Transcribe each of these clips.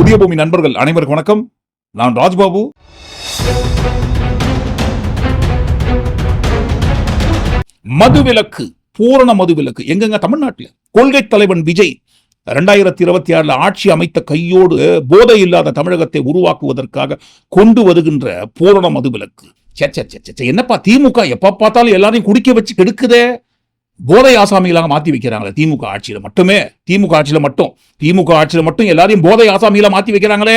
புதிய பூமி நண்பர்கள் அனைவருக்கும் வணக்கம். நான் ராஜ்பாபு. மதுவிலக்கு, பூரண மதுவிலக்கு எங்கெங்க? தமிழ்நாட்டில். கொள்கை தலைவன் விஜய் 2026 ஆட்சி அமைத்த கையோடு போதை இல்லாத தமிழகத்தை உருவாக்குவதற்காக கொண்டு வருகின்ற பூரண மதுவிலக்கு. என்னப்பா திமுக எப்ப பார்த்தாலும் எல்லாரையும் குடிக்க வச்சு கெடுக்குதே. போதை ஆசாமிகளாக மாத்தி வைக்கிறாங்களே திமுக ஆட்சியில மட்டுமே. திமுக ஆட்சியில மட்டும் எல்லாரையும் போதை ஆசாமியில மாத்தி வைக்கிறாங்களே.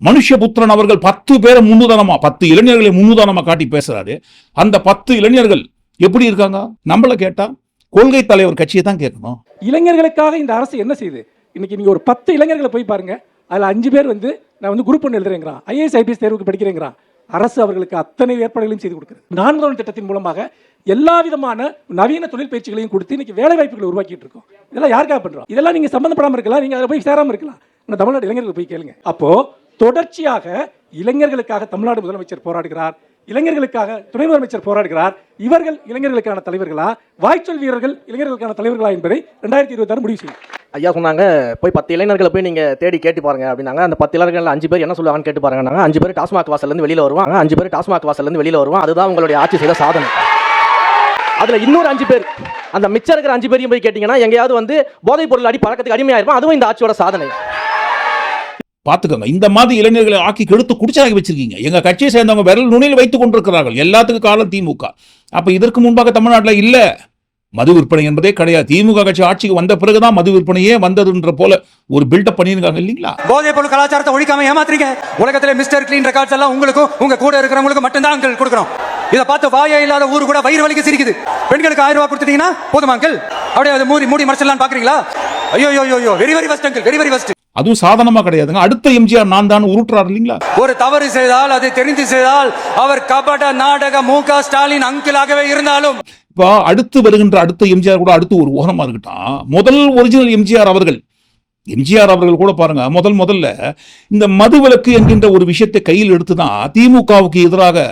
மனுஷபுத்திரன் அவர்கள் 10 பேரை முன்னுதாரணமா, 10 இளைஞர்களை முன்னுதாரணமா காட்டி பேசுறாரு. அந்த 10 இளைஞர்கள் எப்படி இருக்காங்க? நம்மள கேட்டா கொள்கை தலைவர் கட்சியை தான் கேட்கணும். இளைஞர்களுக்காக இந்த அரசு என்ன செய்யுது? இன்னைக்கு நீங்க ஒரு 10 இளைஞர்களை போய் பாருங்க. அதுல 5 பேர் நான் குரூப் 1 எழுதுறேங்கிறான், IAS IPS தேர்வுக்கு படிக்கிறேங்கிறான். அரசு அவர்களுக்கு அத்தனை ஏற்பாடுகளையும் செய்து கொடுக்குறது. 4ஆம் திட்டத்தின் மூலமாக எல்லா விதமான நவீன தொழில் பயிற்சிகளையும் கொடுத்து இன்னைக்கு வேலை வாய்ப்புகளை உருவாக்கிட்டு இருக்கோம். இதெல்லாம் யாருக்காக பண்றோம்? இதெல்லாம் நீங்க சம்பந்தப்படாம இருக்கலாம், நீங்க அதில் போய் சேராம இருக்கலாம். தமிழ்நாடு இளைஞர்கள் போய் கேளுங்க. அப்போ தொடர்ச்சியாக இளைஞர்களுக்காக தமிழ்நாடு முதலமைச்சர் போராடுகிறார், இளைஞர்களுக்காக துணை முதலமைச்சர் போராடுகிறார். இவர்கள் இளைஞர்களுக்கான தலைவர்களா, வாய்ச்சொல் வீரர்கள் இளைஞர்களுக்கான தலைவர்களா என்பதை 2026 முடிவு செய்யும். ஐயா சொன்னாங்க, போய் 10 இளைஞர்களை போய் நீங்க தேடி கேட்டு பாருங்க அப்படின்னாங்க. அந்த 10 இளைஞர்கள் 5 பேர் என்ன சொல்லுவாங்கன்னு கேட்டு பாருங்க. 5 பேர் டாஸ்மாக் வாசல்ல இருந்து வெளியில வருவாங்க. 5 பேர் டாஸ்மாக் வாசல்ல இருந்து வெளியில வருவாங்க. அதுதான் உங்களுடைய ஆட்சி செய்த சாதனை. அதுல இன்னொரு 5 பேர், அந்த மிச்சம் இருக்கிற 5 பேரையும் போய் கேட்டீங்கன்னா எங்கேயாவது போதைப் பொருள் அடி பழக்கத்துக்கு அடிமையாயிருக்கும். அதுவும் இந்த ஆட்சியோட சாதனை. பாத்துக்கோங்க, இந்த மாதிரி இளைஞர்களை ஆக்கி கெடுத்து குடிச்சாக்கி வச்சிருக்கீங்க. எங்க கட்சியை சேர்ந்தவங்க விரல் நுனியில் வைத்துக் கொண்டிருக்கிறார்கள். எல்லாத்துக்கும் காலம் திமுக. அப்ப இதற்கு முன்பாக தமிழ்நாட்டில் இல்ல மது விற்பனை என்பதே கிடையாது. திமுக கட்சி ஆட்சிக்கு வந்த பிறகுதான் மது விற்பனையே வந்ததுன்ற போல ஒரு பில்டப் பண்ணிருக்காங்க இல்லீங்களா? போதை பொருள் கலாச்சாரத்தை ஒழிக்காம ஏமாத்துறீங்க. உலகத்துல மிஸ்டர் கிளீன் ரெக்கார்ட்ஸ் எல்லாம் உங்களுக்கும் உங்க கூட இருக்கிறவங்களுக்கு மட்டும்தான் அங்கிள் கொடுக்கணும். இதை பார்த்து வாயா இல்லாத ஊரு கூட வயிறு வலிக்க சிரிக்குது. பெண்களுக்கு 1000 ரூபாய் கொடுத்துட்டீங்கன்னா போதுமா அங்கிள்? அப்படியே அதை மூடி மறைச்சிடலாம்னு பாக்குறீங்களா? ஐயோ very very first uncle, very very first. அதுவும் சாதாரணமா கிடையாதுங்க. அடுத்த எம்ஜிஆர் நான் தான் உருட்டுறாரு இல்லீங்களா? ஒரு தவறு செய்தால், அதை தெரிந்து செய்தால் அவர் கபட நாடக MK ஸ்டாலின் அங்கிளாகவே இருந்தாலும் இப்போ அடுத்து வருகின்ற அடுத்த எம்ஜிஆர் கூட அடுத்து ஒரு ஓரமா இருக்கட்டும். முதல் ஒரிஜினல் எம்ஜிஆர் அவர்கள் கூட பாருங்க, முதல்ல இந்த மதுவிலக்கு என்கின்ற ஒரு விஷயத்தை கையில் எடுத்துதான் திமுகவுக்கு எதிராக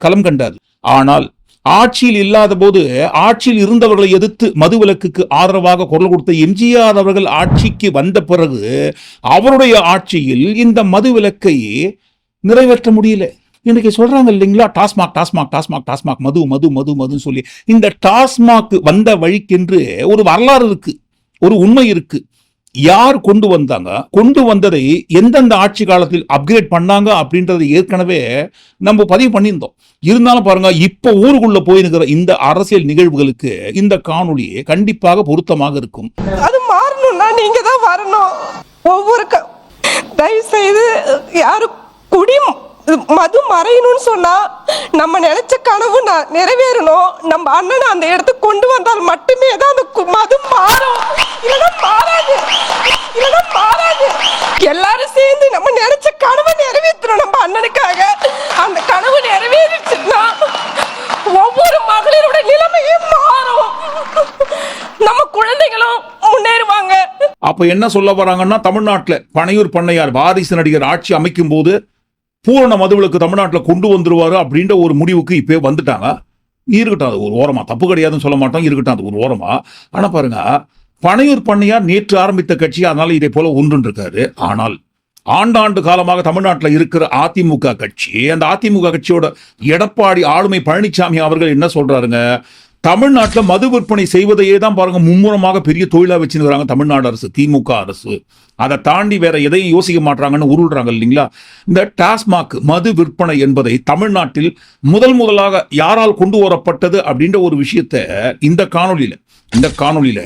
களம் கண்டாது. ஆனால் ஆட்சியில் இல்லாத போது ஆட்சியில் இருந்தவர்களை எதிர்த்து மதுவிலக்குக்கு ஆதரவாக குரல் கொடுத்த எம்ஜிஆர் அவர்கள் ஆட்சிக்கு வந்த பிறகு அவருடைய ஆட்சியில் இந்த மதுவிலக்கை நிறைவேற்ற முடியல. இன்னைக்கு சொல்றாங்க இல்லைங்களா, டாஸ்மாக் மது சொல்லி. இந்த டாஸ்மாக் வந்த வழிக்கென்று ஒரு வரலாறு இருக்கு, ஒரு உண்மை இருக்கு. யார் கொண்டு வந்தாங்க, கொண்டு வந்ததை எந்தெந்த ஆட்சி காலத்தில் அப்கிரேட் பண்ணாங்க அப்படின்றத ஏற்கனவே நம்ம பதிவு பண்ணியிருந்தோம். இருந்தாலும் பாருங்க, இப்ப ஊருக்குள்ள போயிருக்கிற இந்த அரசியல் நிகழ்வுகளுக்கு இந்த காணொளி கண்டிப்பாக பொருத்தமாக இருக்கும். அது மாறணும்னா நீங்க தான் வரணும். ஒவ்வொரு தயவு செய்து யாரும் மது மறையணும்னு சொன்னா நம்ம நினைச்ச கனவு நிறைவேறணும். நம்ம அண்ணனை அந்த இடத்துக்கு கொண்டு வந்தால் மட்டுமே தான் அந்த மது மாறும். இல்லைன்னா மாறாது. எல்லாரும் சேர்ந்து நம்ம நினைச்ச கனவை நிறைவேற்றணும். நம்ம அண்ணனுக்காக அந்த கனவு நிறைவேறிச்சுன்னா ஒவ்வொரு மகளிரோட நிலைமையே மாறும். நம்ம குழந்தைகளும் முன்னேறுவாங்க. அப்ப என்ன சொல்ல வராங்கன்னா, தமிழ்நாட்டில் பனையூர் பண்ணையார் வாரிசு நடிகர் ஆட்சி அமைக்கும் போது பூரண மதுவிலக்கு தமிழ்நாட்டில் கொண்டு வந்துருவாரு அப்படின்ற ஒரு முடிவுக்கு இப்போ வந்துட்டாங்க. இருக்கட்டும், அது ஒரு ஓரமா, தப்பு கிடையாதுன்னு சொல்ல மாட்டோம், இருக்கட்டும் அது ஒரு ஓரமா. ஆனா பாருங்க, பனையூர் பண்ணையார் நேற்று ஆரம்பித்த கட்சி, அதனால இதே போல ஒன்று இருக்காரு. ஆனால் ஆண்டாண்டு காலமாக தமிழ்நாட்டில் இருக்கிற அதிமுக கட்சி, அந்த அதிமுக கட்சியோட எடப்பாடி ஆளுமை பழனிசாமி அவர்கள் என்ன சொல்றாருங்க, தமிழ்நாட்டில் மது விற்பனை செய்வதையே தான் பாருங்க மும்முரமாக பெரிய தொழிலா வச்சுருக்காங்க தமிழ்நாடு அரசு, திமுக அரசு. அதை தாண்டி வேற எதையும் யோசிக்க மாட்டாங்கன்னு உருள்றாங்க இல்லைங்களா? இந்த டாஸ்மாக் மது விற்பனை என்பதை தமிழ்நாட்டில் முதலாக யாரால் கொண்டு வரப்பட்டது அப்படின்ற ஒரு விஷயத்தை இந்த காணொலியில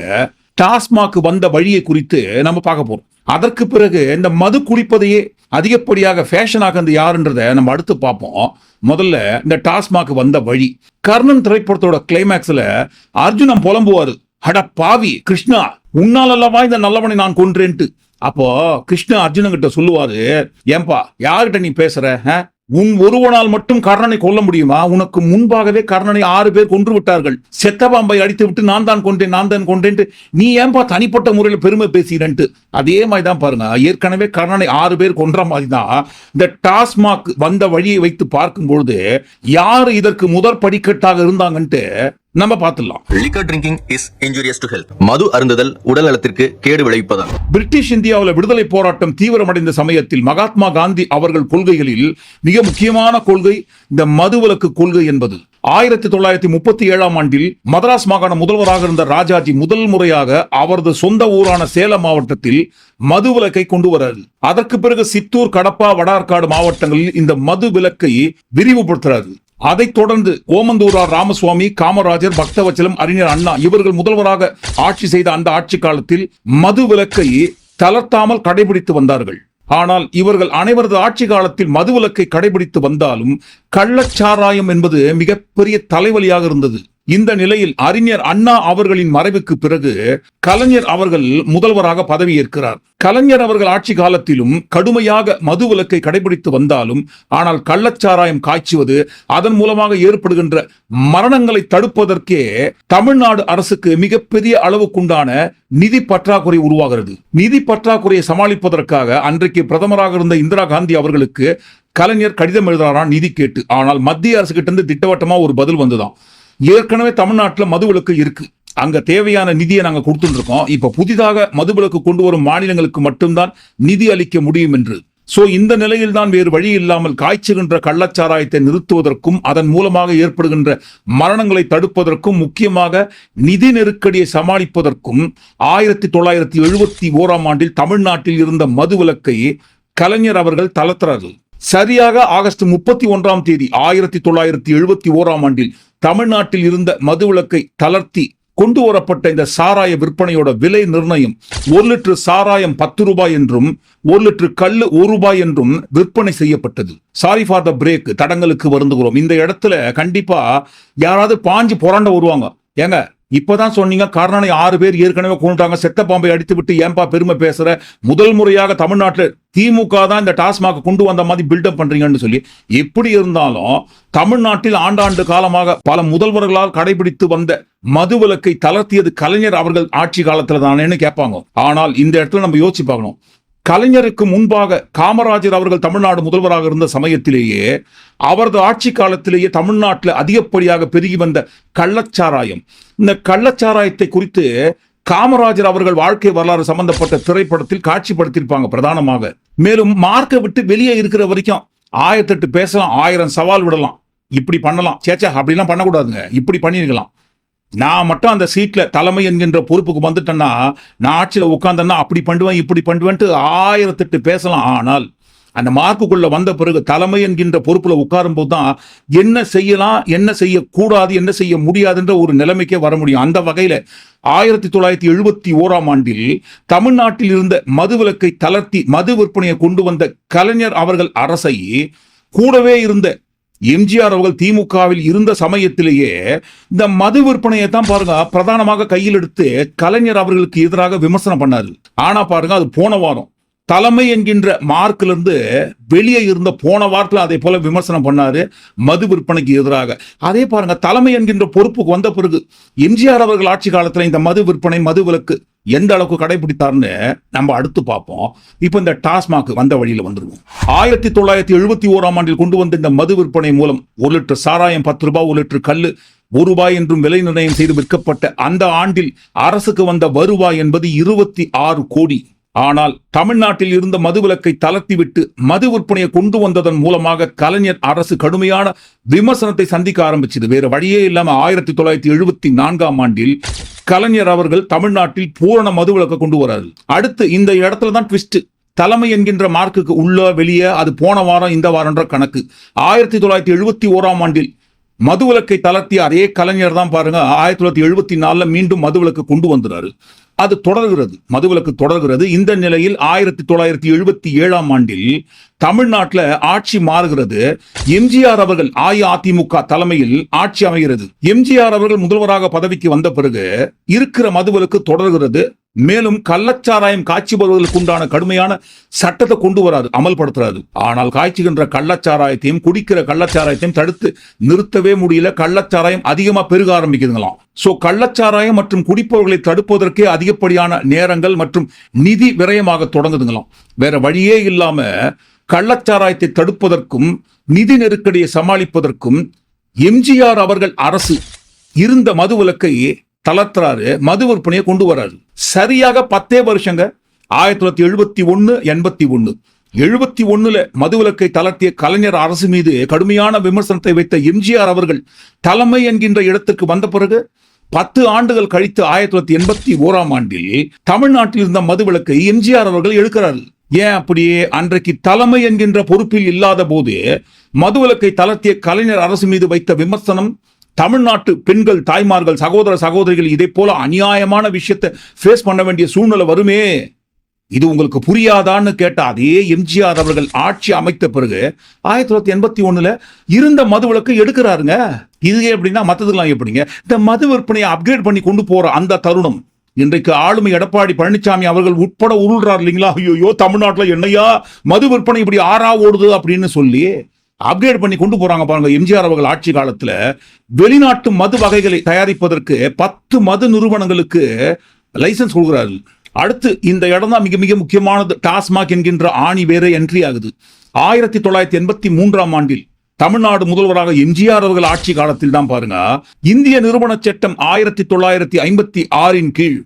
டாஸ்மாக் வந்த வழியை குறித்து நம்ம பார்க்க போறோம். அதற்கு பிறகு இந்த மது குடிப்பதையே அதிகப்படியாக ஃபேஷனாக அந்த யாருன்றதை நம்ம அடுத்து பார்ப்போம். முதல்ல இந்த டாஸ்மாக் வந்த வழி. கர்ணன் திரைப்படத்தோட கிளைமேக்ஸ்ல அர்ஜுனன் புலம்புவாரு, அட பாவி கிருஷ்ணா, உன்னாலல்லவா இந்த நல்லவனை நான் கொன்றேன்ட்டு. அப்போ கிருஷ்ணா அர்ஜுனன் கிட்ட சொல்லுவாரு, ஏன்பா யார்கிட்ட நீ பேசுற? உன் ஒருவனால் மட்டும் கர்ணனை கொல்ல முடியுமா? உனக்கு முன்பாகவே கர்ணனை 6 பேர் கொன்று விட்டார்கள். செத்த பாம்பை அடித்து விட்டு நான் தான் கொன்றேன், நீ ஏன்பா தனிப்பட்ட முறையில் பெருமை பேசுகிறேன்ட்டு. அதே மாதிரிதான் பாருங்க, ஏற்கனவே கர்ணனை 6 பேர் கொன்ற மாதிரி தான் இந்த டாஸ்மாக் வந்த வழியை வைத்து பார்க்கும் பொழுது யாரு இதற்கு முதற் படிக்கட்டாக இருந்தாங்கன்ட்டு நம்ம பார்த்துடலாம். Liquor drinking is injurious to health. மது அருந்துதல் உடல் நலத்திற்கு கேடு விளைவிப்பதாகும். பிரிட்டிஷ் இந்தியாவில் விடுதலை போராட்டம் தீவிரமடைந்த சமயத்தில் மகாத்மா காந்தி அவர்கள் கொள்கைகளில் மிக முக்கியமான கொள்கை இந்த மதுவிலக்கு கொள்கை என்பது. 1937ஆம் ஆண்டில் மதராஸ் மாகாண முதல்வராக இருந்த ராஜாஜி முதல் முறையாக அவரது சொந்த ஊரான சேலம் மாவட்டத்தில் மதுவிலக்கை கொண்டு வராது. அதற்கு பிறகு சித்தூர், கடப்பா, வடார்காடு மாவட்டங்களில் இந்த மது விலக்கை விரிவுபடுத்துறாரு. அதைத் தொடர்ந்து ஓமந்தூரார் ராமசுவாமி, காமராஜர், பக்தவச்சலம், அறிஞர் அண்ணா இவர்கள் முதல்வராக ஆட்சி செய்த அந்த ஆட்சி காலத்தில் மது விலக்கை தளர்த்தாமல் கடைபிடித்து வந்தார்கள். ஆனால் இவர்கள் அனைவரது ஆட்சி காலத்தில் மதுவிலக்கை கடைபிடித்து வந்தாலும் கள்ளச்சாராயம் என்பது மிகப்பெரிய தலைவலியாக இருந்தது. இந்த நிலையில் அறிஞர் அண்ணா அவர்களின் மறைவுக்கு பிறகு கலைஞர் அவர்கள் முதல்வராக பதவியேற்கிறார். கலைஞர் அவர்கள் ஆட்சி காலத்திலும் கடுமையாக மதுவிலக்கை கடைபிடித்து வந்தாலும் ஆனால் கள்ளச்சாராயம் காய்ச்சுவது, அதன் மூலமாக ஏற்படுகின்ற மரணங்களை தடுப்பதற்கே தமிழ்நாடு அரசுக்கு மிகப்பெரிய அளவுக்குண்டான நிதி பற்றாக்குறை உருவாகிறது. நிதி பற்றாக்குறையை சமாளிப்பதற்காக அன்றைக்கு பிரதமராக இருந்த இந்திரா காந்தி அவர்களுக்கு கலைஞர் கடிதம் எழுதுறாராம் நிதி கேட்டு. ஆனால் மத்திய அரசு கிட்ட இருந்து திட்டவட்டமா ஒரு பதில் வந்துதான், ஏற்கனவே தமிழ்நாட்டில் மதுவிலக்கு இருக்கு, அங்க தேவையான நிதியை நாங்க கொடுத்துட்டு இருக்கோம், இப்ப புதிதாக மதுவிலக்கு கொண்டு வரும் மாநிலங்களுக்கு மட்டும்தான் நிதி அளிக்க முடியும் என்று. சோ இந்த நிலையில் தான் வேறு வழி இல்லாமல் காய்ச்சுகின்ற கள்ளச்சாராயத்தை நிறுத்துவதற்கும் அதன் மூலமாக ஏற்படுகின்ற மரணங்களை தடுப்பதற்கும் முக்கியமாக நிதி நெருக்கடியை சமாளிப்பதற்கும் 1971ஆம் ஆண்டில் தமிழ்நாட்டில் இருந்த மதுவிலக்கை கலைஞர் அவர்கள் தளர்த்துறார்கள். சரியாக ஆகஸ்ட் 31ஆம் தேதி 1971ஆம் ஆண்டில் தமிழ்நாட்டில் இருந்த மதுவிலக்கை தளர்த்தி கொண்டு வரப்பட்ட இந்த சாராய விற்பனையோட விலை நிர்ணயம் 1 லிட்டர் சாராயம் 10 ரூபாய் என்றும் 1 லிட்டர் கல்லு 1 ரூபாய் என்றும் விற்பனை செய்யப்பட்டது. சாரி ஃபார் த பிரேக், தடங்களுக்கு வருந்துகிறோம். இந்த இடத்துல கண்டிப்பா யாராவது பாஞ்சு புரண்ட வருவாங்க. ஏங்க இப்பதான் சொன்னீங்க கருணாநிதி 6 பேர் ஏற்கனவே கொண்டுட்டாங்க, செத்த பாம்பை அடித்து விட்டு ஏன்பா பெருமை பேசுற, முதல் முறையாக தமிழ்நாட்டில் திமுக தான் இந்த டாஸ்மாக் கொண்டு வந்த மாதிரி பில்டப் பண்றீங்கன்னு சொல்லி. எப்படி இருந்தாலும் தமிழ்நாட்டில் ஆண்டாண்டு காலமாக பல முதல்வர்களால் கடைபிடித்து வந்த மதுவிலக்கை தளர்த்தியது கலைஞர் அவர்கள் ஆட்சி காலத்துல தானேன்னு கேட்பாங்க. ஆனால் இந்த இடத்துல நம்ம யோசிச்சு பார்க்கணும், கலைஞருக்கு முன்பாக காமராஜர் அவர்கள் தமிழ்நாடு முதல்வராக இருந்த சமயத்திலேயே அவரது ஆட்சி காலத்திலேயே தமிழ்நாட்டில் அதிகப்படியாக பெருகி வந்த கள்ளச்சாராயம், இந்த கள்ளச்சாராயத்தை குறித்து காமராஜர் அவர்கள் வாழ்க்கை வரலாறு சம்பந்தப்பட்ட திரைப்படத்தில் காட்சிப்படுத்தியிருப்பாங்க பிரதானமாக. மேலும் மார்க்கை விட்டு வெளியே இருக்கிற வரைக்கும் 1008 பேசலாம், 1000 சவால் விடலாம், இப்படி பண்ணலாம், சேச்சா அப்படிலாம் பண்ணக்கூடாதுங்க, இப்படி பண்ணிருக்கலாம், நான் மட்டும் அந்த சீட்ல தலைமை என்கின்ற பொறுப்புக்கு வந்துட்டேன்னா நான் ஆட்சியில் உட்கார்ந்தேன்னா அப்படி பண்ணுவேன் இப்படி பண்ணுவேன்ட்டு 1008 பேசலாம். ஆனால் அந்த மார்க்குக்குள்ள வந்த பிறகு தலைமை என்கின்ற பொறுப்புல உட்காரும் போது தான் என்ன செய்யலாம், என்ன செய்யக்கூடாது, என்ன செய்ய முடியாதுன்ற ஒரு நிலைமைக்கே வர முடியும். அந்த வகையில 1971ஆம் ஆண்டில் தமிழ்நாட்டில் இருந்த மதுவிலக்கை தளர்த்தி மது விற்பனையை கொண்டு வந்த கலைஞர் அவர்கள் அரசை கூடவே இருந்த எம்ஜிஆர் அவர்கள் திமுகவில் இருந்த சமயத்திலேயே இந்த மது விற்பனையை தான் பாருங்க பிரதானமாக கையில் எடுத்து கலைஞர் அவர்களுக்கு எதிராக விமர்சனம் பண்ணாரு. ஆனா பாருங்க அது போன வாரம் தலைமை என்கின்ற மார்க்ல இருந்து வெளியே இருந்த போன வாரத்தில் அதே போல விமர்சனம் பண்ணாரு மது விற்பனைக்கு எதிராக. அதே பாருங்க தலைமை என்கின்ற பொறுப்புக்கு வந்த பிறகு எம்ஜிஆர் அவர்கள் ஆட்சி காலத்துல இந்த மது விற்பனை மது விலக்கு எந்த அளவுக்கு கடைபிடித்தார்னு நம்ம அடுத்து பார்ப்போம். இப்ப இந்த டாஸ்மாக் வந்த வழியில வந்துருவோம். 1971ஆம் ஆண்டில் கொண்டு வந்த இந்த மது விற்பனை மூலம் 1 லிட்டர் சாராயம் 10 ரூபாய், 1 லிட்டர் கல்லு 1 ரூபாய் என்றும் விலை நிர்ணயம் செய்து விற்கப்பட்ட அந்த ஆண்டில் அரசுக்கு வந்த வருவாய் என்பது 26 கோடி. ஆனால் தமிழ்நாட்டில் இருந்த மதுவிலக்கை தளர்த்திவிட்டு மது விற்பனையை கொண்டு வந்ததன் மூலமாக கலைஞர் அரசு கடுமையான விமர்சனத்தை சந்திக்க ஆரம்பிச்சது. வேற வழியே இல்லாம 1974ஆம் ஆண்டில் கலைஞர் அவர்கள் தமிழ்நாட்டில் பூரண மதுவிலக்கை கொண்டு வராரு. அடுத்து இந்த இடத்துல தான் ட்விஸ்ட், தலைமை என்கின்ற மார்க்குக்கு உள்ள வெளியே அது போன வாரம் இந்த வாரம்ன்ற கணக்கு. 1971ஆம் ஆண்டில் மதுவிலக்கை தளர்த்திய அதே கலைஞர் தான் பாருங்க 1974 மீண்டும் மதுவிலக்கு கொண்டு வந்துறாரு. அது தொடர்கிறது, மதுவிலக்கு தொடர்கிறது. இந்த நிலையில் 1977ஆம் ஆண்டில் தமிழ்நாட்டில் ஆட்சி மாறுகிறது. எம்ஜிஆர் அவர்கள் அஇஅதிமுக தலைமையில் ஆட்சி அமைகிறது. எம்ஜிஆர் அவர்கள் முதல்வராக பதவிக்கு வந்த பிறகு இருக்கிற மதுவிலக்கு தொடர்கிறது. மேலும் கள்ளச்சாராயம் காய்ச்சுபவர்களுக்கு உண்டான கடுமையான சட்டத்தை கொண்டு வராது, அமல்படுத்துறாரு. ஆனால் காய்ச்சுகின்ற கள்ளச்சாராயத்தையும் குடிக்கிற கள்ளச்சாராயத்தையும் தடுத்து நிறுத்தவே முடியல. கள்ளச்சாராயம் அதிகமா பெருக ஆரம்பிக்குதுங்களாம். சோ கள்ளச்சாராயம் மற்றும் குடிப்பவர்களை தடுப்பதற்கே அதிகப்படியான நேரங்கள் மற்றும் நிதி விரயமாக தொடங்குதுங்களாம். வேற வழியே இல்லாம கள்ளச்சாராயத்தை தடுப்பதற்கும் நிதி நெருக்கடியை சமாளிப்பதற்கும் எம்ஜிஆர் அவர்கள் அரசு இருந்த மது விலக்கை தளர்த்துறாரு, மது விற்பனையை கொண்டு வராரு. சரியாக 10 வருஷங்க. 1971 81 71 மதுவிலக்கை தளர்த்திய கலைஞர் அரசு மீது கடுமையான விமர்சனத்தை வைத்த எம்ஜிஆர் அவர்கள் தலைமை என்கின்ற இடத்துக்கு வந்த பிறகு 10 ஆண்டுகள் கழித்து 1981 தமிழ்நாட்டில் இருந்த மதுவிலக்கை எம்ஜிஆர் அவர்கள் எடுக்கிறார். ஏன் அப்படியே? அன்றைக்கு தலைமை என்கின்ற பொறுப்பில் இல்லாத போது மதுவிலக்கை தளர்த்திய கலைஞர் அரசு மீது வைத்த விமர்சனம், தமிழ்நாட்டு பெண்கள், தாய்மார்கள், சகோதர சகோதரிகள் இதே போல அநியாயமான விஷயத்தை ஃபேஸ் பண்ண வேண்டிய சூழ்நிலை வருமே. இது உங்களுக்கு புரியாதான்னு கேட்ட அதே எம்ஜிஆர் அவர்கள் ஆட்சி அமைத்த பிறகு 1981 இருந்த மதுவிலக்கை எடுக்கிறாருங்க. இது எப்படின்னா மற்றதுலாம் எப்படிங்க? இந்த மது விற்பனையை அப்கிரேட் பண்ணி கொண்டு போற அந்த தருணம் இன்றைக்கு ஆளுமை எடப்பாடி பழனிசாமி அவர்கள் உட்பட உருள்றார் இல்லைங்களா? ஐயோ, தமிழ்நாட்டில் என்னையா மது விற்பனை இப்படி ஆறா ஓடுது அப்படின்னு சொல்லி அப்கிரேட் பண்ணி கொண்டு போறாங்க பாருங்க. எம்ஜிஆர் அவர்கள் ஆட்சி காலத்துல வெளிநாட்டு மது வகைகளை தயாரிப்பதற்கு 10 மது நிறுவனங்களுக்கு லைசன்ஸ் கொடுக்கிறார்கள். அடுத்து இந்த இடம் தான் மிக மிக முக்கியமானது. டாஸ்மாக் என்கின்ற ஆணி வேற என்ட்ரி ஆகுது. 1983 தமிழ்நாடு முதல்வராக எம்ஜிஆர் அவர்கள் ஆட்சி காலத்தில் தான் பாருங்க, இந்திய நிறுவன சட்டம் 1956 கீழ்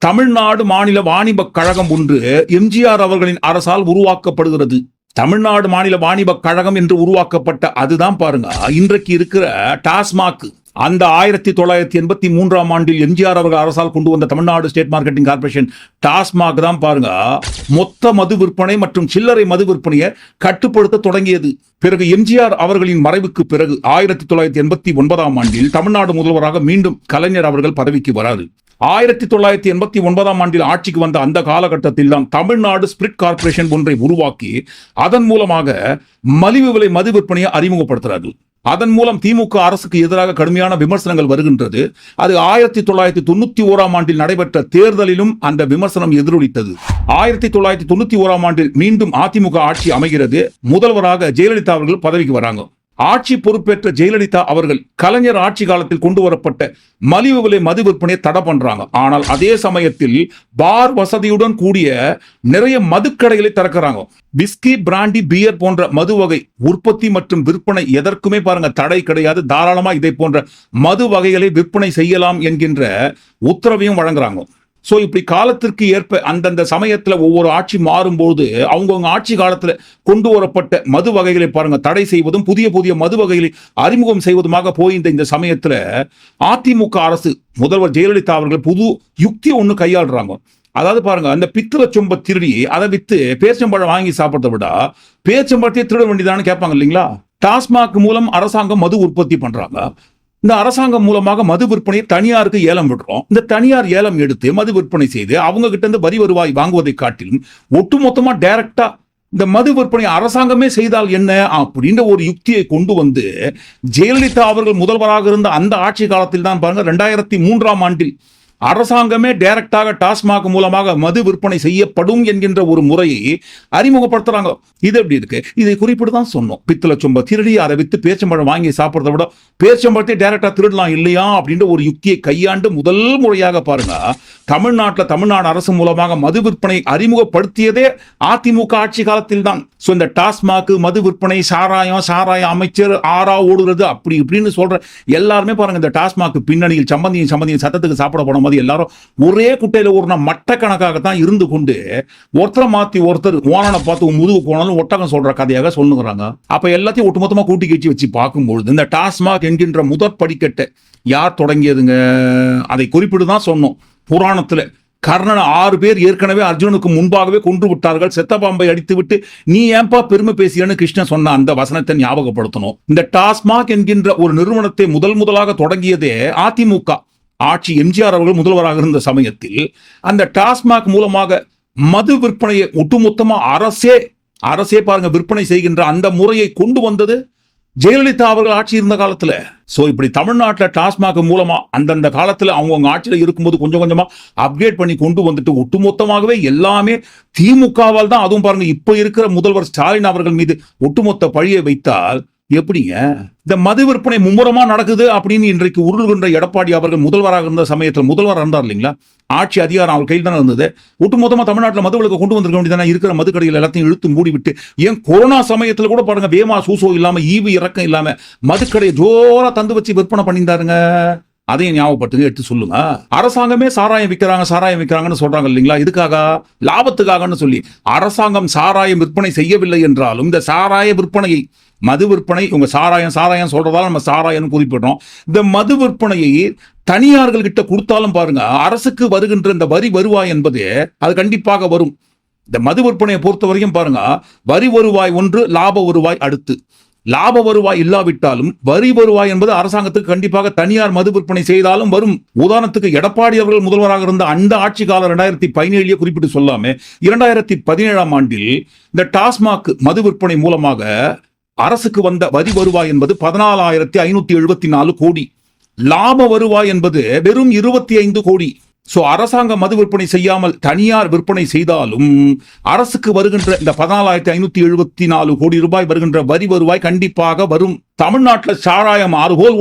தமிழ்நாடு மாநில வாணிப கழகம் ஒன்று எம்ஜிஆர் அவர்களின் அரசால் உருவாக்கப்படுகிறது. தமிழ்நாடு மாநில வாணிப கழகம் என்று உருவாக்கப்பட்ட அதுதான் பாருங்க இன்றைக்கு இருக்கிற டாஸ்மாக். அந்த 1983 எம்ஜிஆர் அவர்கள் அரசால் கொண்டு வந்த Tamil Nadu state marketing corporation TASMAC தான் பாருங்க மொத்த மது விற்பனை மற்றும் சில்லறை மது விற்பனையை கட்டுப்படுத்த தொடங்கியது. பிறகு எம்ஜிஆர் அவர்களின் மறைவுக்கு பிறகு 1989 தமிழ்நாடு முதல்வராக மீண்டும் கலைஞர் அவர்கள் பதவிக்கு வராது. 1989 ஆட்சிக்கு வந்த அந்த காலகட்டத்தில் தான் தமிழ்நாடு ஸ்பிரிட் கார்பரேஷன் ஒன்றை உருவாக்கி அதன் மூலமாக மலிவு விலை மது விற்பனையை அறிமுகப்படுத்துறாரு. அதன் மூலம் திமுக அரசுக்கு எதிராக கடுமையான விமர்சனங்கள் வருகின்றது. அது 1991 நடைபெற்ற தேர்தலிலும் அந்த விமர்சனம் எதிரொலித்தது. 1991 மீண்டும் அதிமுக ஆட்சி அமைகிறது. முதல்வராக ஜெயலலிதா அவர்கள் பதவிக்கு வராங்க. ஆட்சி பொறுப்பேற்ற ஜெயலலிதா அவர்கள் கலைஞர் ஆட்சி காலத்தில் கொண்டு வரப்பட்ட மலிவு விலை மது விற்பனையை தடை பண்றாங்க. ஆனால் அதே சமயத்தில் பார் வசதியுடன் கூடிய நிறைய மதுக்கடைகளை திறக்கிறாங்க. விஸ்கி, பிராண்டி, பியர் போன்ற மது வகை உற்பத்தி மற்றும் விற்பனை எதற்குமே பாருங்க தடை கிடையாது. தாராளமா இதை போன்ற மது வகைகளை விற்பனை செய்யலாம் என்கின்ற உத்தரவையும் வழங்குறாங்க. சோ இப்படி காலத்திற்கு ஏற்ப அந்தந்த சமயத்துல ஒவ்வொரு ஆட்சி மாறும்போது அவங்கவுங்க ஆட்சி காலத்துல கொண்டு வரப்பட்ட மது வகைகளை பாருங்க தடை செய்வதும் புதிய புதிய மது வகைகளை அறிமுகம் செய்வதுமாக போயிருந்த இந்த சமயத்துல அதிமுக அரசு முதல்வர் ஜெயலலிதா அவர்கள் புது யுக்தி ஒண்ணு கையாளுறாங்க. அதாவது பாருங்க, அந்த பித்தளை சொம்ப திருடி அதை வித்து பேச்சம்பழம் வாங்கி சாப்பிட்றத விட பேச்சம்பழத்தையே திருட வேண்டியதான்னு கேட்பாங்க இல்லைங்களா? டாஸ்மாக் மூலம் அரசாங்கம் மது உற்பத்தி பண்றாங்க. இந்த அரசாங்கம் மூலமாக மது விற்பனையை தனியாருக்கு ஏலம் விடுறோம். இந்த தனியார் ஏலம் எடுத்து மது விற்பனை செய்து அவங்க கிட்ட இருந்து வரி வருவாய் வாங்குவதை காட்டிலும் ஒட்டுமொத்தமா டைரக்டா இந்த மது விற்பனை அரசாங்கமே செய்தால் என்ன அப்படின்ற ஒரு யுக்தியை கொண்டு வந்து ஜெயலலிதா அவர்கள் முதல்வராக இருந்த அந்த ஆட்சி காலத்தில் தான் பாருங்க 2003 அரசாங்கமே டைரக்டாக டாஸ்மாக் மூலமாக மது விற்பனை செய்யப்படும் என்கின்ற ஒரு முறையை அறிமுகப்படுத்துறாங்க. இது எப்படி இருக்கு? இதை குறிப்பிட்டு தான் சொன்னோம். பித்தளை சொம்ப திருடி அதை வித்து பேச்சம்பழம் வாங்கி சாப்பிட்றத விட பேச்சம்பழத்தை டைரக்டா திருடலாம் இல்லையா அப்படின்ற ஒரு யுக்தியை கையாண்டு முதல் முறையாக பாருங்க தமிழ்நாட்டில் தமிழ்நாடு அரசு மூலமாக மது விற்பனை அறிமுகப்படுத்தியதே அதிமுக ஆட்சி காலத்தில் தான். ஸோ இந்த டாஸ்மாக், மது விற்பனை, சாராய அமைச்சர் ஆறா ஓடுறது அப்படி இப்படின்னு சொல்ற எல்லாருமே பாருங்க இந்த டாஸ்மாக் பின்னணியில் சம்பந்தியும் சத்தத்துக்கு சாப்பிட போன மாதிரி எல்லாரும் ஒரே குட்டையில ஒரு மட்டக்கணக்காகத்தான் இருந்து கொண்டு ஒருத்தரை மாத்தி ஒருத்தர் ஓனனை பார்த்து முதுகு போனாலும் ஒட்டகம் சொல்ற கதையாக சொல்லுங்கிறாங்க. அப்ப எல்லாத்தையும் ஒட்டுமொத்தமா கூட்டி கீச்சி வச்சு பார்க்கும்பொழுது இந்த டாஸ்மாக் என்கின்ற முதற் படிக்கட்டை யார் தொடங்கியதுங்க? அதை குறிப்பிட்டு தான் சொன்னோம். புராணத்துல கர்ணன் 6 பேர் ஏற்கனவே அர்ஜுனனுக்கு முன்பாகவே கொன்று விட்டார்கள். செத்த பாம்பை அடித்து விட்டு நீ ஏன்பா பெருமை பேசியன்னு கிருஷ்ணன் சொன்ன அந்த வசனத்தை ஞாபகப்படுத்தணும். இந்த டாஸ்மாக் என்கின்ற ஒரு நிறுவனத்தை முதலாக தொடங்கியதே அதிமுக ஆட்சி. எம்ஜிஆர் அவர்கள் முதல்வராக இருந்த சமயத்தில் அந்த டாஸ்மாக் மூலமாக மது விற்பனையை ஒட்டுமொத்தமா அரசே பாருங்க விற்பனை செய்கின்ற அந்த முறையை கொண்டு வந்தது ஜெயலலிதா அவர்கள் ஆட்சி இருந்த காலத்துல. சோ இப்படி தமிழ்நாட்டில் டாஸ்மாக் மூலமா அந்தந்த காலத்துல அவங்க ஆட்சியில இருக்கும்போது கொஞ்சம் கொஞ்சமா அப்கிரேட் பண்ணி கொண்டு வந்துட்டு ஒட்டுமொத்தமாகவே எல்லாமே திமுகவால் தான். அதுவும் பாருங்க இப்ப இருக்கிற முதல்வர் ஸ்டாலின் அவர்கள் மீது ஒட்டுமொத்த பழியை வைத்தால் எப்படிங்க? இந்த மது விற்பனை மும்முரமா நடக்குது அப்படின்னு இன்றைக்கு உருள்கின்ற எடப்பாடி அவர்கள் முதல்வராக இருந்த சமயத்தில் முதல்வராக இருந்தார் இல்லைங்களா? ஆட்சி அதிகாரம் அவர் கையில் தானே இருந்தது. ஒட்டுமொத்தமா தமிழ்நாட்டில் மதுவிலக்கு கொண்டு வந்திருக்க வேண்டியதானே? இருக்கிற மது கடைகள் எல்லாத்தையும் இழுத்து மூடிவிட்டு ஏன் கொரோனா சமயத்தில் கூட பாருங்க வேமா சூசோ இல்லாம ஈவு இறக்கம் இல்லாம மதுக்கடையை ஜோரா தந்து வச்சு விற்பனை பண்ணியிருந்தாருங்க. அதையும் ஞாபகப்படுத்துங்க, எடுத்து சொல்லுங்க. அரசாங்கமே சாராயம் விற்கிறாங்கன்னு சொல்றாங்க இல்லைங்களா? இதுக்காக லாபத்துக்காகன்னு சொல்லி அரசாங்கம் சாராயம் விற்பனை செய்யவில்லை என்றாலும் இந்த சாராய விற்பனையை, மது விற்பனை, உங்க சாராயம் சொல்றதால நம்ம சாராயம் குறிப்பிடுறோம். இந்த மது விற்பனையை தனியார்கள் கிட்ட கொடுத்தாலும் பாருங்க, அரசுக்கு வருகின்ற இந்த வரி வருவாய் என்பது அது கண்டிப்பாக வரும். இந்த மது விற்பனையை பொறுத்த வரைக்கும் பாருங்க, வரி வருவாய் ஒன்று, லாப வருவாய் அடுத்து. லாப வருவாய் இல்லாவிட்டாலும் வரி வருவாய் என்பது அரசாங்கத்துக்கு கண்டிப்பாக தனியார் மது விற்பனை செய்தாலும் வரும். உதாரணத்துக்கு எடப்பாடி அவர்கள் முதல்வராக இருந்த அந்த ஆட்சி காலம் 2017 குறிப்பிட்டு சொல்லாம 2017 ஆண்டில் இந்த டாஸ்மாக் மது விற்பனை மூலமாக அரசுக்கு வந்த வரி வருவாய் என்பது 14,574 கோடி. லாப வருவாய் என்பது வெறும் 25 கோடி. சோ அரசாங்க மது விற்பனை செய்யாமல் தனியார் விற்பனை செய்தாலும் அரசுக்கு வருகின்ற இந்த 14,574 கோடி ரூபாய் வருகின்ற வரி வருவாய் கண்டிப்பாக வரும். தமிழ்நாட்டில் சாராயம் 6 கோல்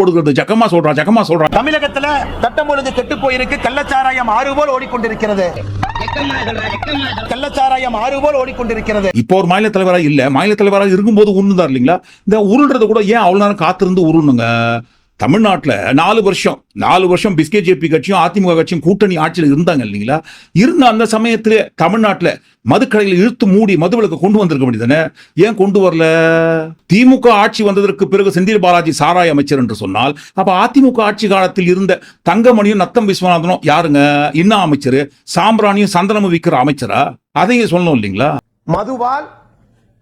ஓடுகிறது. ஜக்கமா சொல்றான். தமிழகத்துல சட்டம் ஒழுங்கு கெட்டு போயிருக்கு. கள்ளச்சாராயம் 6 போல் ஓடிக்கொண்டிருக்கிறது. இப்போ ஒரு மாநில தலைவராக இருக்கும்போது உருண்டுதார் இல்லைங்களா? இந்த உருள்றது கூட ஏன் அவ்வளவு நேரம் காத்திருந்து உருணுங்க? தமிழ்நாட்டில் 4 வருஷம் பிஸ்கேஜேபி கட்சியும் அதிமுக கட்சியும் கூட்டணி ஆட்சியில் இருந்தாங்க இல்லைங்களா? இருந்த அந்த சமயத்திலே தமிழ்நாட்டில் மதுக்கடைகளை இழுத்து மூடி மதுவிலக்கு கொண்டு வந்திருக்க வேண்டியதானே? ஏன் கொண்டு வரல? திமுக ஆட்சி வந்ததற்கு பிறகு செந்தில் பாலாஜி சாராய அமைச்சர் என்று சொன்னால், அப்ப அதிமுக ஆட்சி காலத்தில் இருந்த தங்கமணியும் நத்தம் விஸ்வநாதனும் யாருங்க? இன்னும் அமைச்சர், சாம்பிராணியும் சந்தனமும் விற்கிற அமைச்சரா? அதையும் சொல்லணும் இல்லைங்களா? மதுவால்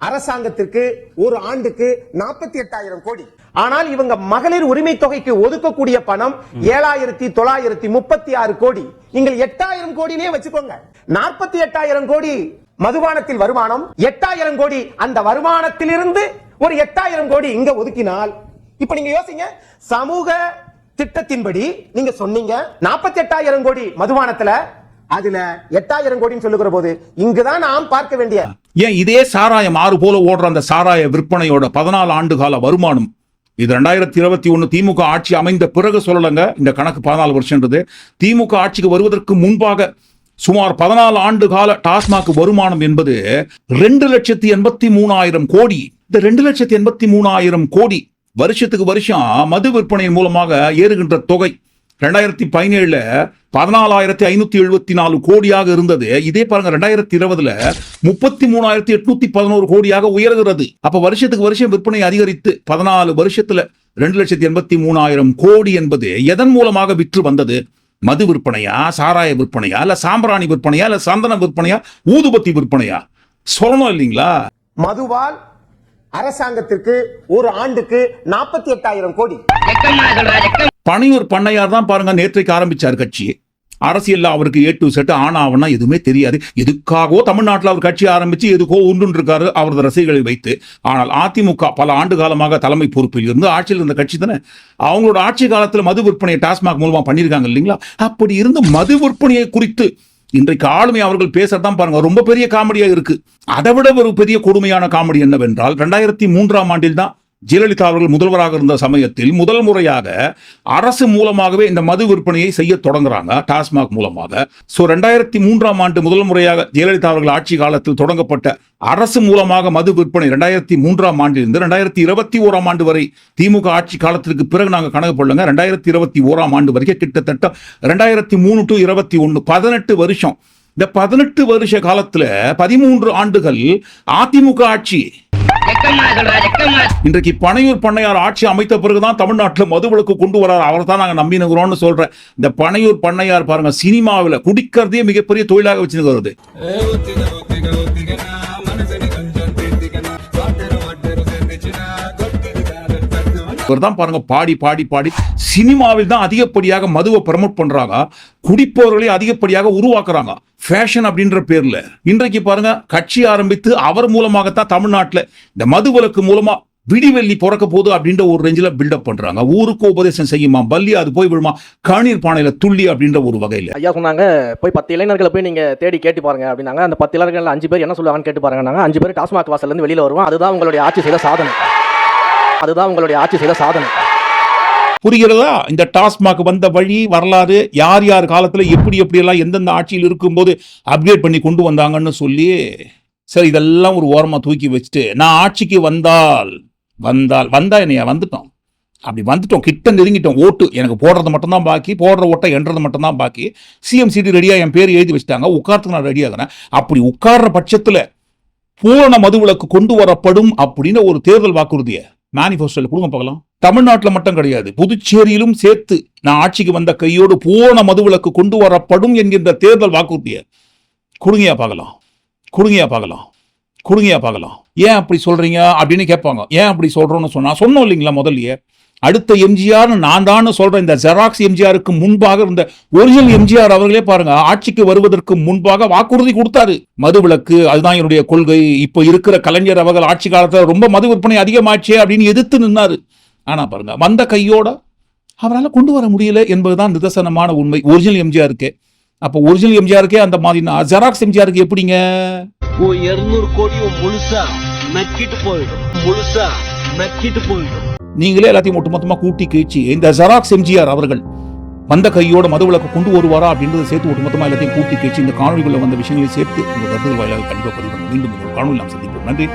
அரசாங்கத்திற்கு ஒரு ஆண்டுக்கு 48,000 கோடி. ஆனால் இவங்க மகளிர் உரிமை தொகைக்கு ஒதுக்கக்கூடிய பணம் 7,936 கோடி. நீங்கள் 8,000 கோடினே வச்சுக்கோங்க. 48,000 கோடி மதுபானத்தில் வருமானம், 8,000 கோடி அந்த வருமானத்திலிருந்து ஒரு 8,000 கோடி இங்க ஒதுக்கினால், இப்ப நீங்க யோசிங்க, சமூக திட்டத்தின்படி நீங்க சொன்னீங்க 48,000 கோடி மதுபானத்துல, அதுல 8,000 கோடின்னு சொல்லுகிற போது இங்குதான் நாம் பார்க்க வேண்டிய ஏன் இதே சாராயம் 6 போல ஓடுற அந்த சாராய விற்பனையோட 14 ஆண்டு கால வருமானம், இது 2021 திமுக ஆட்சி அமைந்த பிறகு சொல்லலங்க. இந்த கணக்கு 14 வருஷம்ன்றது திமுக ஆட்சிக்கு வருவதற்கு முன்பாக சுமார் 14 ஆண்டு கால டாஸ்மாக் வருமானம் என்பது 2,83,000 கோடி. இந்த 2,83,000 கோடி வருஷத்துக்கு வருஷம் மது விற்பனை மூலமாக ஏறுகின்ற தொகை 2017 14,574 கோடியாக இருந்தது. இதே பாருங்க 2020 33,811 கோடியாக உயர்கிறது. அப்ப வருஷத்துக்கு வருஷம் விற்பனை அதிகரித்து 14 வருஷத்துல 2,83,000 கோடி என்பது எதன் மூலமாக விற்று வந்தது? மது விற்பனையா, சாராய விற்பனையா, இல்ல சாம்பிராணி விற்பனையா, இல்ல சந்தன விற்பனையா, ஊதுபத்தி விற்பனையா? சொல்லணும் இல்லைங்களா? மதுவால் அரசாங்கத்திற்கு ஒரு ஆண்டுக்கு 48,000 கோடி. பனையூர் பண்ணையார் தான் பாருங்க நேற்றைக்கு ஆரம்பிச்சார் கட்சி. அரசியல்ல அவருக்கு A to Z ஆனா எதுவுமே தெரியாது. எதுக்காகவோ தமிழ்நாட்டில் அவர் கட்சி ஆரம்பிச்சு எதுக்கோ உண்டு இருக்காரு அவரது ரசிகர்களை வைத்து. ஆனால் அதிமுக பல ஆண்டு காலமாக தலைமை பொறுப்பில் இருந்து ஆட்சியில் இருந்த கட்சி தானே. அவங்களோட ஆட்சி காலத்தில் மது விற்பனையை டாஸ்மாக் மூலமா பண்ணியிருக்காங்க இல்லைங்களா? அப்படி இருந்து மது விற்பனையை குறித்து இன்றைக்கு ஆளுமை அவர்கள் பேசத்தான் பாருங்க ரொம்ப பெரிய காமெடியா இருக்கு. அதை விட ஒரு பெரிய கொடுமையான காமெடி என்னவென்றால் 2003 ஆண்டில் தான் ஜெயலலிதா அவர்கள் முதல்வராக இருந்த சமயத்தில் முதல் முறையாக அரசு மூலமாகவே இந்த மது விற்பனையை செய்ய தொடங்குறாங்க டாஸ்மாக் மூலமாக. சோ 2003 ஆண்டு முதல் முறையாக ஜெயலலிதா அவர்கள் ஆட்சி காலத்தில் தொடங்கப்பட்ட அரசு மூலமாக மது விற்பனை 2003 ஆண்டிலிருந்து 2021 ஆண்டு வரை திமுக ஆட்சி காலத்திற்கு பிறகு நாங்கள் கணக்கு போடலங்க. 2021 ஆண்டு வரைக்கும் கிட்டத்தட்ட 2003 to 2021 18 வருஷம். இந்த 18 வருஷ காலத்துல 13 ஆண்டுகள் அதிமுக ஆட்சி. இன்றைக்கு பனையூர் பண்ணையார் ஆட்சி அமைத்த பிறகுதான் தமிழ்நாட்டில் மதுவிலக்கு கொண்டு வரார். அவர் தான் நாங்க நம்பினுகிறோம்னு சொல்றேன். இந்த பனையூர் பண்ணையார் பாருங்க சினிமாவில் குடிக்கிறதே மிகப்பெரிய தொழிலாக வச்சிருக்கிறது. தான் பாருங்க பாடி பாடி பாடி சினிமாவில் தான் அதிகப்படியாக மதுவை ப்ரமோட் பண்றாங்க. குடிப்பவர்களை அதிகப்படியாக உருவாக்குறாங்க ஃபேஷன் அப்படின்ற பேர்ல. இன்றைக்கு பாருங்க கட்சி ஆரம்பித்து அவர் மூலமாகத்தான் தமிழ்நாட்டில் இந்த மது விலக்கு மூலமா விடிவெள்ளி பிறக்க போகுது அப்படின்ற ஒரு ரேஞ்சில் பில்டப் பண்றாங்க. ஊருக்கு உபதேசம் செய்யுமா பள்ளி அது போய் விழுமா கண்ணீர் பானையில துள்ளி அப்படின்ற ஒரு வகையில். ஐயா சொன்னாங்க போய் 10 இளைஞர்களை போய் நீங்க தேடி கேட்டு பாருங்க அப்படின்னாங்க. அந்த 10 இளைஞர்கள் 5 பேர் என்ன சொல்லுவாங்கன்னு கேட்டு பாருங்க. 5 பேர் டாஸ்மாக் வாசல்ல இருந்து வெளியில வருவோம். அதுதான் உங்களுடைய ஆட்சி செய்த சாதனை. புரிகிறதா? இந்த டாஸ்மாக் வந்த வழி வரலாறு, யார் யார் காலத்துல எப்படி எல்லாம் எந்தெந்த ஆட்சியில் இருக்கும்போது அப்கிரேட் பண்ணி கொண்டு வந்தாங்கன்னு சொல்லி சரி இதெல்லாம் ஒரு ஓரமா தூக்கி வச்சுட்டு நான் ஆட்சிக்கு வந்தா என்னையா வந்துட்டோம். அப்படி வந்துட்டோம், கிட்ட நெருங்கிட்டோம், ஓட்டு எனக்கு போடுறது மட்டும்தான் பாக்கி, போடுற ஓட்டை எண்றது மட்டும்தான் பாக்கி, சிஎம் சீட்டு ரெடியா என் பேர் எழுதி வச்சுட்டாங்க, உட்காரத்துக்கு நான் ரெடி ஆகிறேன். அப்படி உட்கார்ற பட்சத்துல பூரண மதுவிலக்கு கொண்டு வரப்படும் அப்படின்னு ஒரு தேர்தல் வாக்குறுதியை மேனிஃபெஸ்டோல கொடுங்க பார்க்கலாம். தமிழ்நாட்டில் மட்டும் கிடையாது, புதுச்சேரியிலும் சேர்த்து நான் ஆட்சிக்கு வந்த கையோடு பூரண மதுவிலக்கு கொண்டு வரப்படும் என்கின்ற தேர்தல் வாக்குறுதியை கொடுங்கயா பார்க்கலாம், கொடுங்கயா பார்க்கலாம், கொடுங்கயா பார்க்கலாம். ஏன் அப்படி சொல்றீங்க அப்படின்னு கேட்பாங்க. ஏன் அப்படி சொல்றோம்னு சொன்னோம் இல்லைங்களா முதல்லயே. அடுத்த எம்ஜிஆர் நான் தான் சொல்றேன். இந்த ஜெராக்ஸ் எம்ஜிஆருக்கு முன்பாக இருந்த ஒரிஜினல் எம்ஜிஆர் அவர்களே பாருங்க, ஆட்சிக்கு வருவதற்கு முன்பாக வாக்குறுதி கொடுத்தாரு, மதுவிலக்கு அதுதான் என்னுடைய கொள்கை. இப்ப இருக்கிற கலைஞர் அவர்கள் ஆட்சி காலத்துல ரொம்ப மது விற்பனை அதிகமாச்சே அப்படின்னு எதிர்த்து நின்னாரு. ஆனா பாருங்க, வந்த கையோட அவரால் கொண்டு வர முடியல என்பதுதான் நிதர்சனமான உண்மை ஒரிஜினல் எம்ஜிஆருக்கு. அப்ப ஒரிஜினல் எம்ஜிஆருக்கு அந்த மாதிரினா ஜெராக்ஸ் எம்ஜிஆருக்கு எப்படிங்க? 200 கோடியும் முழுசா நக்கிட்டு போயிடும், முழுசா நக்கிட்டு போயிடும். நீங்களே எல்லாத்தையும் ஒட்டுமொத்தமா கூட்டி கீழ்ச்சி இந்த ஜெராக்ஸ் எம்ஜிஆர் அவர்கள் வந்த கையோட மதுவிலக்கு கொண்டு வருவாரா அப்படின்றத சேர்த்து ஒட்டுமொத்தமா எல்லாத்தையும் கூட்டி கீழ்ச்சி இந்த காணொலிக்குள்ள வந்த விஷயங்களை சேர்த்து உங்க கருத்துக்கள் வாயிலாக கண்டிப்பாக பதிவு. மீண்டும் ஒரு காணொலி நாம் சந்திப்போம். நன்றி.